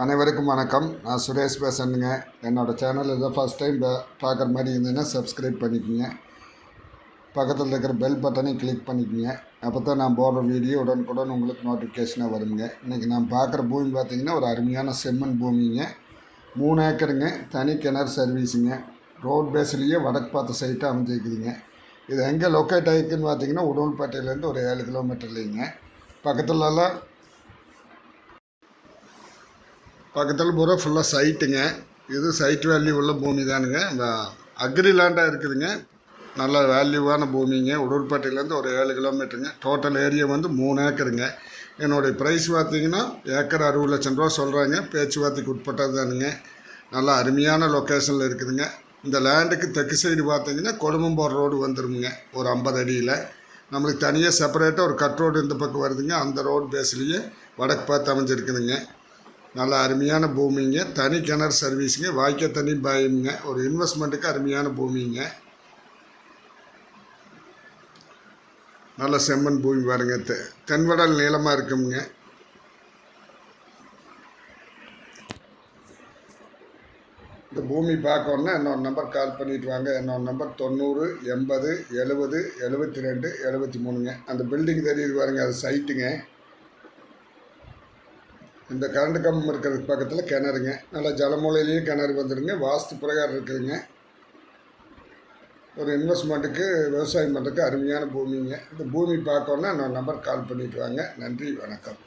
அனைவருக்கும் வணக்கம். நான் சுரேஷ் பேசுகிறேங்க. என்னோடய சேனல் இதை ஃபஸ்ட் டைம் பார்க்குற மாதிரி இருந்ததுன்னா சப்ஸ்கிரைப் பண்ணிக்கோங்க. பக்கத்தில் இருக்கிற பெல் பட்டனையும் கிளிக் பண்ணிக்கோங்க. அப்போ தான் நான் போடுற வீடியோ உடனுக்குடன் உங்களுக்கு நோட்டிஃபிகேஷனாக வருங்க. இன்றைக்கி நான் பார்க்குற பூமி பார்த்திங்கன்னா ஒரு அருமையான செம்மண் பூமிங்க. 3 ஏக்கருங்க. தனி கிணறு சர்வீஸுங்க. ரோட் பேஸ்லேயே வடக்கு பார்த்த சைட்டாக அமைஞ்சிருக்குதுங்க. இது எங்கே லொக்கேட் ஆகிருக்குன்னு பார்த்திங்கன்னா உடுமல்பேட்டையிலேருந்து ஒரு 7 கிலோமீட்டர்லேங்க. பக்கத்தில் பூரா ஃபுல்லாக சைட்டுங்க. இது சைட் வேல்யூ உள்ள பூமி தானுங்க. அக்ரி லேண்டாக இருக்குதுங்க. நல்ல வேல்யூவான பூமிங்க. உடுமல்பேட்டையிலேருந்து ஒரு 7 கிலோமீட்டருங்க. டோட்டல் ஏரியா வந்து 3 ஏக்கருங்க. என்னுடைய ப்ரைஸ் பார்த்திங்கன்னா ஏக்கர் 60 லட்சம் ரூபா சொல்கிறாங்க. பேச்சுவார்த்தைக்கு உட்பட்டது தானுங்க. நல்லா அருமையான லொக்கேஷனில் இருக்குதுங்க. இந்த லேண்டுக்கு தெற்கு சைடு பார்த்திங்கன்னா கொழும்பம்போர் ரோடு வந்துருங்க. ஒரு 50 அடியில் நம்மளுக்கு தனியாக செப்பரேட்டாக ஒரு கட் ரோடு இந்த பக்கம் வருதுங்க. அந்த ரோடு பேஸ்லேயே வடக்கு பார்த்து அமைஞ்சிருக்குதுங்க. நல்ல அருமையான பூமிங்க. தனி கிணறு சர்வீஸுங்க. வாய்க்கால் தண்ணி பாயுங்க. ஒரு இன்வெஸ்ட்மெண்ட்டுக்கு அருமையான பூமிங்க. நல்ல செம்மண் பூமி பாருங்க. தென்வடல் நீளமாக இருக்குங்க. இந்த பூமி பார்க்கணுன்னா என்னோட நம்பர் கால் பண்ணிட்டு வாங்க. என்னோட நம்பர் 90 80 70 72 73ங்க. அந்த பில்டிங் தெரியுது பாருங்க, அது சைட்டுங்க. இந்த கரண்ட் கம்பம் இருக்கிறதுக்கு பக்கத்தில் கிணறுங்க. நல்லா ஜலமூலையிலேயே கிணறு வந்துடுங்க. வாஸ்து பிரகாரம் இருக்குதுங்க. ஒரு இன்வெஸ்ட்மெண்ட்டுக்கு விவசாயம் பண்ணுறதுக்கு அருமையான பூமிங்க. இந்த பூமி பார்க்கணுன்னா நான் நம்பர் கால் பண்ணிவிட்டு வாங்க. நன்றி, வணக்கம்.